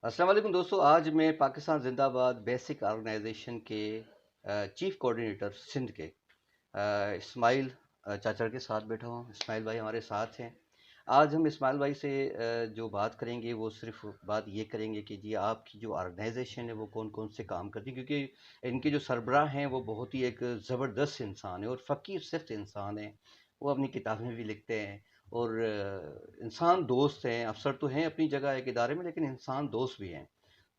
السلام علیکم دوستو، آج میں پاکستان زندہ باد بیسک آرگنائزیشن کے چیف کوارڈینیٹر سندھ کے اسماعیل چاچا کے ساتھ بیٹھا ہوں۔ اسماعیل بھائی ہمارے ساتھ ہیں۔ آج ہم اسماعیل بھائی سے جو بات کریں گے وہ صرف بات یہ کریں گے کہ جی آپ کی جو آرگنائزیشن ہے وہ کون کون سے کام کرتی ہے، کیونکہ ان کے جو سربراہ ہیں وہ بہت ہی ایک زبردست انسان ہے اور فقیر صفت انسان ہیں۔ وہ اپنی کتابیں بھی لکھتے ہیں اور انسان دوست ہیں، افسر تو ہیں اپنی جگہ ایک ادارے میں، لیکن انسان دوست بھی ہیں۔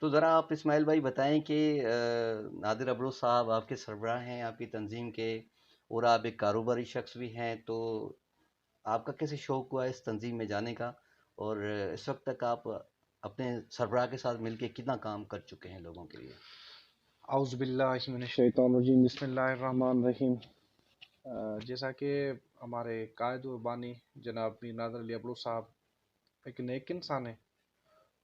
تو ذرا آپ اسماعیل بھائی بتائیں کہ نادر ابرو صاحب آپ کے سربراہ ہیں آپ کی تنظیم کے، اور آپ ایک کاروباری شخص بھی ہیں، تو آپ کا کیسے شوق ہوا اس تنظیم میں جانے کا، اور اس وقت تک آپ اپنے سربراہ کے ساتھ مل کے کتنا کام کر چکے ہیں لوگوں کے لیے؟ اعوذ باللہ من الشیطان الرجیم، بسم اللہ الرحمن الرحیم۔ جیسا کہ ہمارے قائد و بانی جناب میر نادر علی ابرو صاحب ایک نیک انسان ہیں،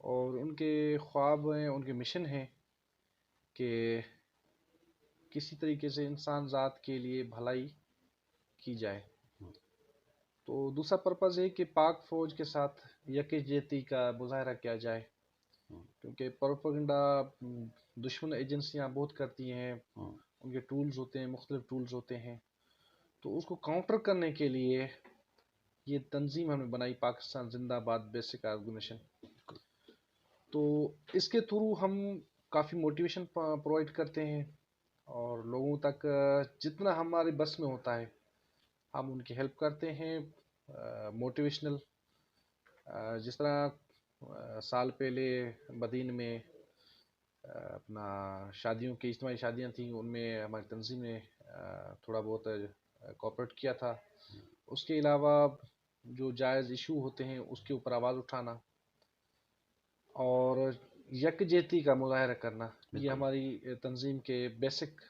اور ان کے خواب ہیں، ان کے مشن ہیں کہ کسی طریقے سے انسان ذات کے لیے بھلائی کی جائے۔ تو دوسرا پرپز ہے کہ پاک فوج کے ساتھ یکجہتی کا مظاہرہ کیا جائے، کیونکہ پروپیگنڈا دشمن ایجنسیاں بہت کرتی ہیں، ان کے ٹولز ہوتے ہیں، مختلف ٹولز ہوتے ہیں۔ تو اس کو کاؤنٹر کرنے کے لیے یہ تنظیم ہم نے بنائی، پاکستان زندہ باد بیسک آرگنائزیشن۔ تو اس کے تھرو ہم کافی موٹیویشن پرووائڈ کرتے ہیں، اور لوگوں تک جتنا ہمارے بس میں ہوتا ہے ہم ان کی ہیلپ کرتے ہیں، موٹیویشنل۔ جس طرح سال پہلے مدین میں اپنا شادیوں کی اجتماعی شادیاں تھیں، ان میں ہماری تنظیم نے تھوڑا بہت کوآپریٹ کیا تھا۔ اس کے علاوہ جو جائز ایشو ہوتے ہیں اس کے اوپر آواز اٹھانا اور یکجہتی کا مظاہرہ کرنا، یہ ہماری تنظیم کے بیسک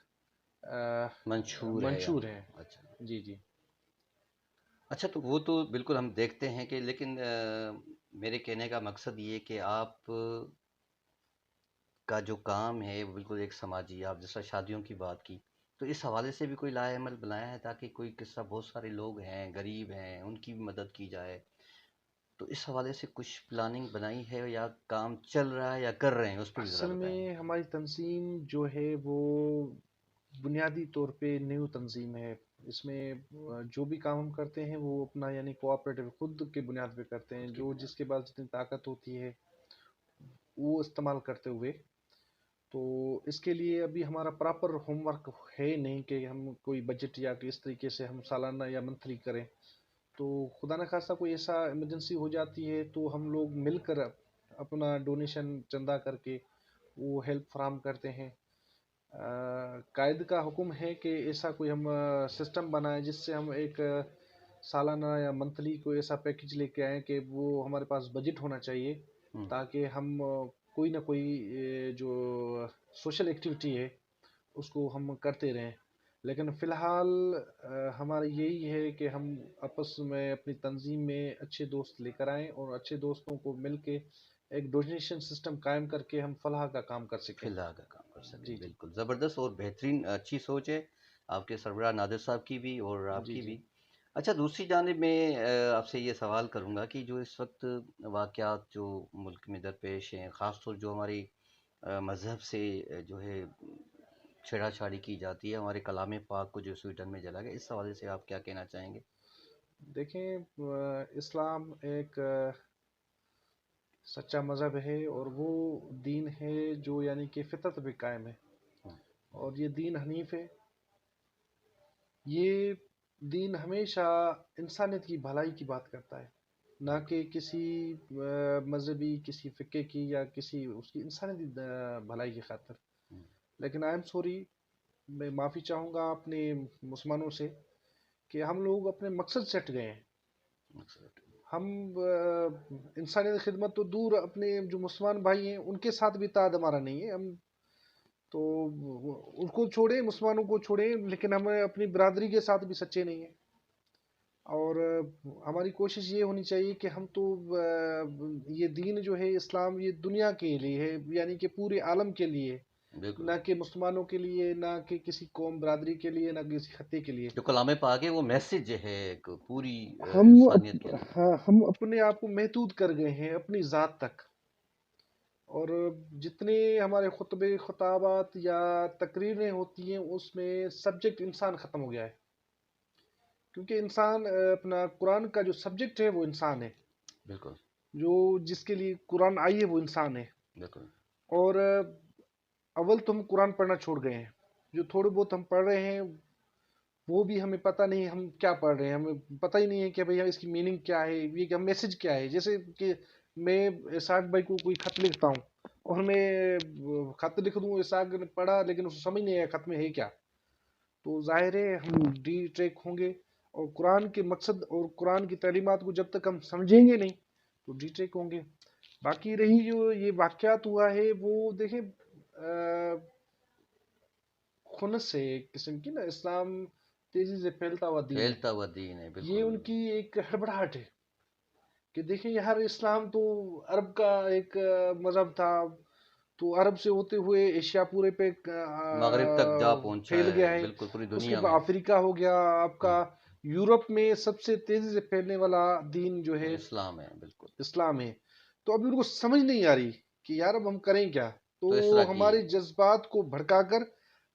منشور ہیں۔ اچھا جی جی اچھا، تو وہ تو بالکل ہم دیکھتے ہیں کہ، لیکن میرے کہنے کا مقصد یہ کہ آپ کا جو کام ہے وہ بالکل ایک سماجی، آپ جیسا شادیوں کی بات کی، تو اس حوالے سے بھی کوئی لائحہ عمل بنایا ہے تاکہ کوئی قصہ، بہت سارے لوگ ہیں غریب ہیں ان کی بھی مدد کی جائے، تو اس حوالے سے کچھ پلاننگ بنائی ہے یا کام چل رہا ہے یا کر رہے ہیں، اس پہ بھی ذرا اصل بتائیں۔ میں ہماری تنظیم جو ہے وہ بنیادی طور پہ نیو تنظیم ہے۔ اس میں جو بھی کام ہم کرتے ہیں وہ اپنا یعنی کوآپریٹو خود کی بنیاد پہ کرتے ہیں، جو جس کے پاس جتنی طاقت ہوتی ہے وہ استعمال کرتے ہوئے۔ تو اس کے لیے ابھی ہمارا پراپر ہوم ورک ہے نہیں کہ ہم کوئی بجٹ یا کس طریقے سے ہم سالانہ یا منتھلی کریں۔ تو خدا نخواستہ کوئی ایسا ایمرجنسی ہو جاتی ہے تو ہم لوگ مل کر اپنا ڈونیشن چندہ کر کے وہ ہیلپ فراہم کرتے ہیں۔ قائد کا حکم ہے کہ ایسا کوئی ہم سسٹم بنائیں جس سے ہم ایک سالانہ یا منتھلی کوئی ایسا پیکج لے کے آئیں کہ وہ ہمارے پاس بجٹ ہونا چاہیے، تاکہ ہم کوئی نہ کوئی جو سوشل ایکٹیویٹی ہے اس کو ہم کرتے رہیں۔ لیکن فی الحال ہمارا یہی ہے کہ ہم آپس میں اپنی تنظیم میں اچھے دوست لے کر آئیں اور اچھے دوستوں کو مل کے ایک ڈونیشن سسٹم قائم کر کے ہم فلاح کا کام کر سکیں۔ فلاح کا کام کر سکیں، جی جی بالکل زبردست اور بہترین، اچھی سوچ ہے آپ کے سربراہ نادر صاحب کی بھی اور آپ جی کی جی بھی۔ اچھا، دوسری جانب میں آپ سے یہ سوال کروں گا کہ جو اس وقت واقعات جو ملک میں درپیش ہیں، خاص طور جو ہماری مذہب سے جو ہے چھیڑا چھاڑی کی جاتی ہے، ہمارے کلام پاک کو جو سویڈن میں جلا گیا، اس حوالے سے آپ کیا کہنا چاہیں گے؟ دیکھیں، اسلام ایک سچا مذہب ہے، اور وہ دین ہے جو یعنی کہ فطرت پہ قائم ہے، اور یہ دین حنیف ہے۔ یہ دین ہمیشہ انسانیت کی بھلائی کی بات کرتا ہے، نہ کہ کسی مذہبی کسی فقہ کی یا کسی اس کی انسانیتی بھلائی کی خاطر۔ لیکن آئی ایم سوری، میں معافی چاہوں گا اپنے مسلمانوں سے کہ ہم لوگ اپنے مقصد سے ہٹ گئے ہیں۔ ہم انسانیت خدمت تو دور، اپنے جو مسلمان بھائی ہیں ان کے ساتھ بھی اتحاد ہمارا نہیں ہے۔ ہم تو ان کو چھوڑیں، مسلمانوں کو چھوڑیں، لیکن ہم اپنی برادری کے ساتھ بھی سچے نہیں ہیں۔ اور ہماری کوشش یہ ہونی چاہیے کہ ہم تو یہ دین جو ہے اسلام، یہ دنیا کے لیے ہے، یعنی کہ پورے عالم کے لیے، نہ کہ مسلمانوں کے لیے، نہ کہ کسی قوم برادری کے لیے، نہ کسی خطے کے لیے۔ جو کلام پاک ہے وہ میسج ہے ایک پوری ہم انسانیت کے لیے۔ ہم اپنے آپ کو محدود کر گئے ہیں اپنی ذات تک، اور جتنے ہمارے خطبے خطابات یا تقریریں ہوتی ہیں اس میں سبجیکٹ انسان ختم ہو گیا ہے، کیونکہ انسان اپنا قرآن کا جو سبجیکٹ ہے وہ انسان ہے، بالکل جو جس کے لیے قرآن آئی ہے وہ انسان ہے. بالکل اور اول تو ہم قرآن پڑھنا چھوڑ گئے ہیں، جو تھوڑے بہت ہم پڑھ رہے ہیں وہ بھی ہمیں پتہ نہیں ہم کیا پڑھ رہے ہیں، ہمیں پتہ ہی نہیں ہے کہ بھئی اس کی میننگ کیا ہے، یہ کہ میسج کیا ہے. جیسے کہ میں اسحاق بھائی کو کوئی خط لکھتا ہوں اور میں خط لکھ دوں، اسحاق نے پڑھا لیکن اس کو سمجھ نہیں آیا خط میں ہے کیا، تو ظاہر ہے ہم ڈی ٹریک ہوں گے. اور قرآن کے مقصد اور قرآن کی تعلیمات کو جب تک ہم سمجھیں گے نہیں تو ڈی ٹریک ہوں گے. باقی رہی جو یہ واقعات ہوا ہے وہ دیکھیں خنس سے ایک قسم کی نا، اسلام تیزی سے پھیلتا ہوا دین ہے، پھیلتا ہوا دین ہے، یہ بالکل ان کی ایک ہڑبڑاہٹ ہے کہ دیکھیں یار اسلام تو عرب کا ایک مذہب تھا، تو عرب سے ہوتے ہوئے ایشیا پورے پہ مغرب تک جا پہنچا پھیل گیا ہے، ہے. بالکل پوری اس کے دنیا بعد میں. افریقہ ہو گیا آپ کا، یورپ میں سب سے تیزی سے پھیلنے والا دین جو ہے اسلام ہے، بالکل. اسلام ہے. تو اب ان کو سمجھ نہیں آ رہی کہ یار اب ہم کریں کیا، تو تو اس طرح کی ہمارے جذبات کو بھڑکا کر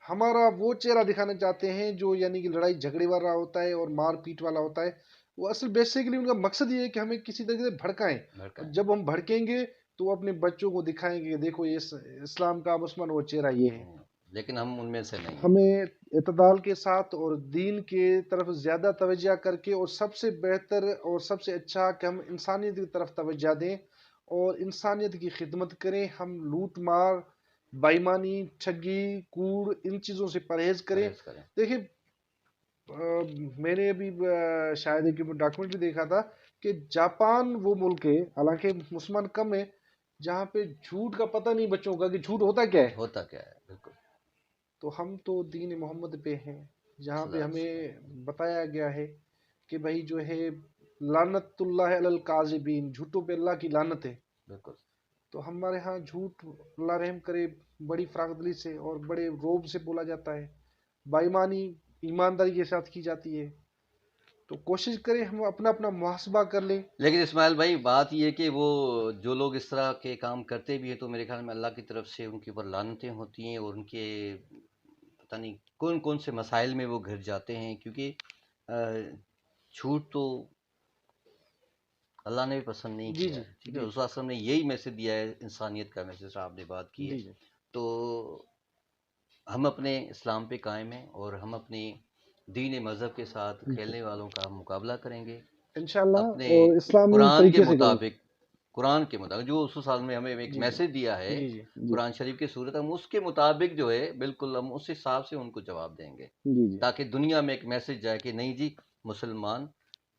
ہمارا وہ چہرہ دکھانا چاہتے ہیں جو یعنی کہ لڑائی جھگڑے والا ہوتا ہے اور مار پیٹ والا ہوتا ہے. وہ اصل بیسیکلی ان کا مقصد یہ ہے کہ ہمیں کسی طریقے سے بھڑکائیں، اور بھڑکائیں. جب ہم بھڑکیں گے تو وہ اپنے بچوں کو دکھائیں گے کہ دیکھو یہ اسلام کا مسلمان وہ چہرہ یہ ہے. لیکن ہم ان میں سے نہیں ہیں. ہمیں اعتدال کے ساتھ اور دین کے طرف زیادہ توجہ کر کے، اور سب سے بہتر اور سب سے اچھا کہ ہم انسانیت کی طرف توجہ دیں اور انسانیت کی خدمت کریں. ہم لوٹ مار، بےایمانی، ٹھگی، کوڑ ان چیزوں سے پرہیز کریں. پرہیز کریں. دیکھیں میں نے ابھی شاید ایک ڈاکومنٹ بھی دیکھا تھا کہ جاپان وہ ملک ہے، حالانکہ مسلمان کم ہے، جہاں پہ جھوٹ کا پتہ نہیں بچوں کا کہ جھوٹ ہوتا کیا ہے. ہوتا کیا ہے، بالکل. تو ہم تو دین محمد پہ ہیں جہاں صلی پہ اللہ علیہ وسلم. ہمیں بتایا گیا ہے کہ بھائی جو ہے لعنت اللہ علی الکاذبین، جھوٹوں پہ اللہ کی لعنت ہے. بالکل. تو ہمارے ہاں جھوٹ اللہ رحم کرے بڑی فراخ دلی سے اور بڑے روب سے بولا جاتا ہے، بےایمانی ایمانداری کے ساتھ کی جاتی ہے. تو کوشش کریں ہم اپنا اپنا محاسبہ کر لیں. لیکن اسماعیل بھائی بات یہ کہ وہ جو لوگ اس طرح کے کام کرتے بھی ہیں تو میرے خیال میں اللہ کی طرف سے ان کے اوپر لعنتیں ہوتی ہیں، اور ان کے پتہ نہیں کون کون سے مسائل میں وہ گھر جاتے ہیں، کیونکہ جھوٹ تو اللہ نے بھی پسند نہیں جی کیا جی ہے. ٹھیک ہے، جی رسول صلی اللہ علیہ وسلم نے یہی میسج دیا ہے، انسانیت کا میسج آپ نے بات کی ہے. جی جی تو ہم اپنے اسلام پہ قائم ہیں اور ہم اپنے دین مذہب کے ساتھ کھیلنے والوں کا مقابلہ کریں گے انشاءاللہ، اپنے اور اسلامی قرآن کے طریقے سے کریں. مطابق. قرآن کے مطابق جو اصول سال میں ہمیں ایک جی جی میسج دیا ہے جی جی جی قرآن شریف کی صورت، ہم اس کے مطابق جو ہے بالکل ہم اس حساب سے ان کو جواب دیں گے، جی جی تاکہ دنیا میں ایک میسج جائے کہ نہیں جی مسلمان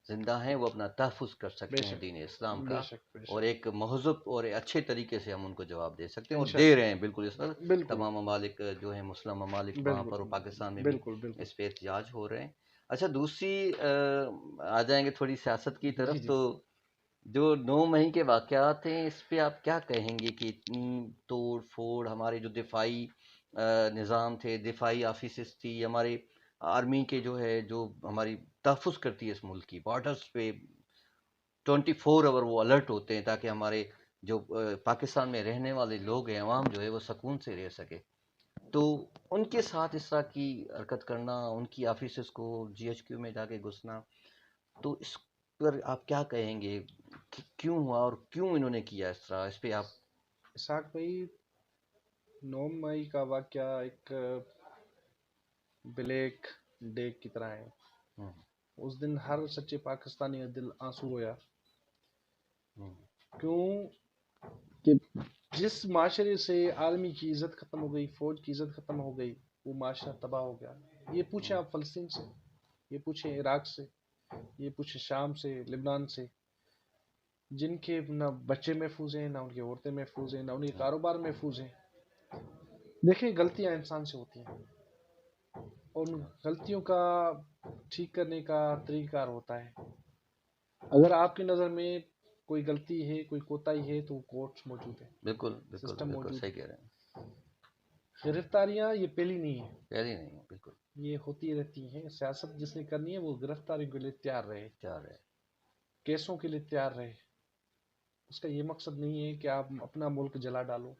زندہ ہیں، وہ اپنا تحفظ کر بے سکتے ہیں شک دین اسلام بے کا، شک بے اور شک ایک مہذب اور اچھے طریقے سے ہم ان کو جواب دے سکتے ہیں، اور دے انشاءاللہ. رہے ہیں بالکل. اس طرح بالکل تمام ممالک جو ہیں مسلم ممالک وہاں پر اور بالکل پاکستان میں بھی بالکل بالکل. اس پہ احتجاج ہو رہے ہیں. اچھا دوسری آ جائیں گے تھوڑی سیاست کی جی طرف. جی تو جو 9 مئی کے واقعات ہیں اس پہ آپ کیا کہیں گے کہ اتنی توڑ پھوڑ، ہمارے جو دفاعی نظام تھے، دفاعی آفیسز تھی، ہمارے آرمی کے جو ہے جو ہماری تحفظ کرتی ہے اس ملک کی بارڈرز پہ 24 آور وہ الرٹ ہوتے ہیں تاکہ ہمارے جو پاکستان میں رہنے والے لوگ ہیں، عوام جو ہے وہ سکون سے رہ سکے، تو ان کے ساتھ اس طرح کی حرکت کرنا، ان کی آفیسز کو جی ایچ کیو میں جا کے گھسنا، تو اس پر آپ کیا کہیں گے کہ کیوں ہوا اور کیوں انہوں نے کیا اس طرح؟ اس پہ آپ. اسحاق بھائی 9 مئی کا واقعہ ایک بلیک ڈے کی طرح ہے. اس دن ہر سچے پاکستانی کا دل آنسو رویا. کیوں کہ جس معاشرے سے عالمی کی عزت ختم ہو گئی، فوج کی عزت ختم ہو گئی، وہ معاشرہ تباہ ہو گیا. یہ پوچھیں آپ فلسطین سے، یہ پوچھیں عراق سے، یہ پوچھیں شام سے، لبنان سے، جن کے نہ بچے محفوظ ہیں، نہ ان کی عورتیں محفوظ ہیں، نہ ان کے کاروبار محفوظ ہیں. دیکھیں غلطیاں انسان سے ہوتی ہیں، اور ان غلطیوں کا ٹھیک کرنے کا طریقہ کار ہوتا ہے. اگر آپ کی نظر میں کوئی غلطی ہے، کوئی کوتاہی ہے، تو کورٹس موجود ہے، بالکل بالکل سسٹم بالکل موجود صحیح ہے. کہہ رہے ہیں. گرفتاریاں یہ پہلی نہیں ہے، پہلی نہیں ہے، بالکل یہ ہوتی رہتی ہیں. سیاست جس نے کرنی ہے وہ گرفتاری کے لیے تیار رہے، چاہ رہے. کیسوں کے لیے تیار رہے، اس کا یہ مقصد نہیں ہے کہ آپ اپنا ملک جلا ڈالو،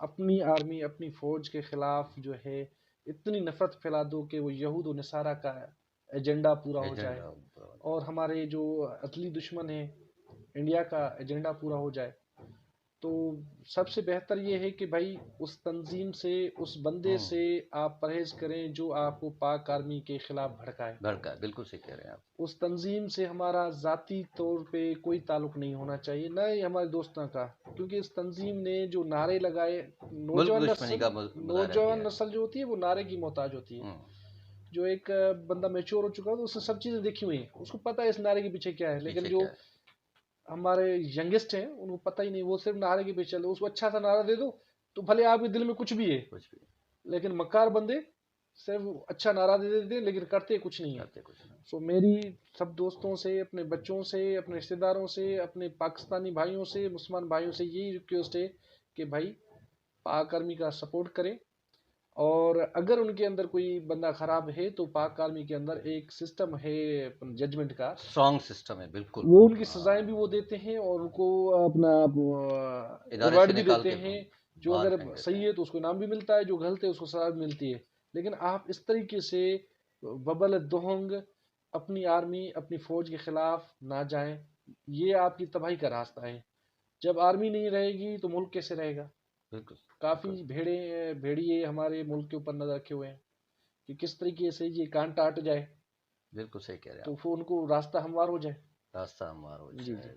اپنی آرمی اپنی فوج کے خلاف جو ہے اتنی نفرت پھیلا دو کہ وہ یہود و نصارہ کا ایجنڈا پورا ہو جائے، ایجنڈا اور ہمارے جو اصلی دشمن ہیں انڈیا کا ایجنڈا پورا ہو جائے. تو سب سے بہتر یہ ہے کہ بھائی اس تنظیم سے، اس بندے سے آپ پرہیز کریں جو آپ کو پاک آرمی کے خلاف بھڑکائے. بھڑکا ہے، بالکل صحیح کہہ رہے ہیں آپ. اس تنظیم سے ہمارا ذاتی طور پہ کوئی تعلق نہیں ہونا چاہیے، نہ ہی ہمارے دوستوں کا، کیونکہ اس تنظیم نے جو نعرے لگائے، ملک دشمنی کا مظاہرہ کیا نوجوان ہے. نسل جو ہوتی ہے وہ نعرے کی محتاج ہوتی ہے. جو ایک بندہ میچور ہو چکا ہے تو اس نے سب چیزیں دیکھی ہوئی ہیں، اس کو پتہ ہے اس نعرے کے پیچھے کیا ہے. لیکن جو ہمارے ینگسٹ ہیں ان کو پتہ ہی نہیں، وہ صرف نعرے کے پیچھے چل رہے. اس کو اچھا سا نعرہ دے دو تو بھلے آپ کے دل میں کچھ بھی ہے، لیکن مکار بندے صرف اچھا نعرہ دے دیتے ہیں لیکن کرتے کچھ نہیں ہے. سو میری سب دوستوں سے، اپنے بچوں سے، اپنے رشتہ داروں سے، اپنے پاکستانی بھائیوں سے، مسلمان بھائیوں سے یہی ریکویسٹ ہے کہ بھائی پاک آرمی کا سپورٹ کریں، اور اگر ان کے اندر کوئی بندہ خراب ہے تو پاک آرمی کے اندر ایک سسٹم ہے ججمنٹ کا، اسٹرانگ سسٹم ہے بالکل. وہ ان کی سزائیں بھی وہ دیتے ہیں اور ان کو اپنا ایوارڈ بھی دیتے ہیں. جو اگر صحیح ہے تو اس کو انعام بھی ملتا ہے، جو غلط ہے اس کو سزا بھی ملتی ہے. لیکن آپ اس طریقے سے وبل دہنگ اپنی آرمی اپنی فوج کے خلاف نہ جائیں، یہ آپ کی تباہی کا راستہ ہے. جب آرمی نہیں رہے گی تو ملک کیسے رہے گا؟ کافی بھیڑیے ہمارے ملک کے اوپر نظر رکھے ہوئے ہیں کہ کس طریقے سے یہ کان ٹاٹ جائے. بالکل صحیح کہہ رہے ہیں تو ان کو راستہ ہموار ہو جائے. راستہ ہموار ہو جائے.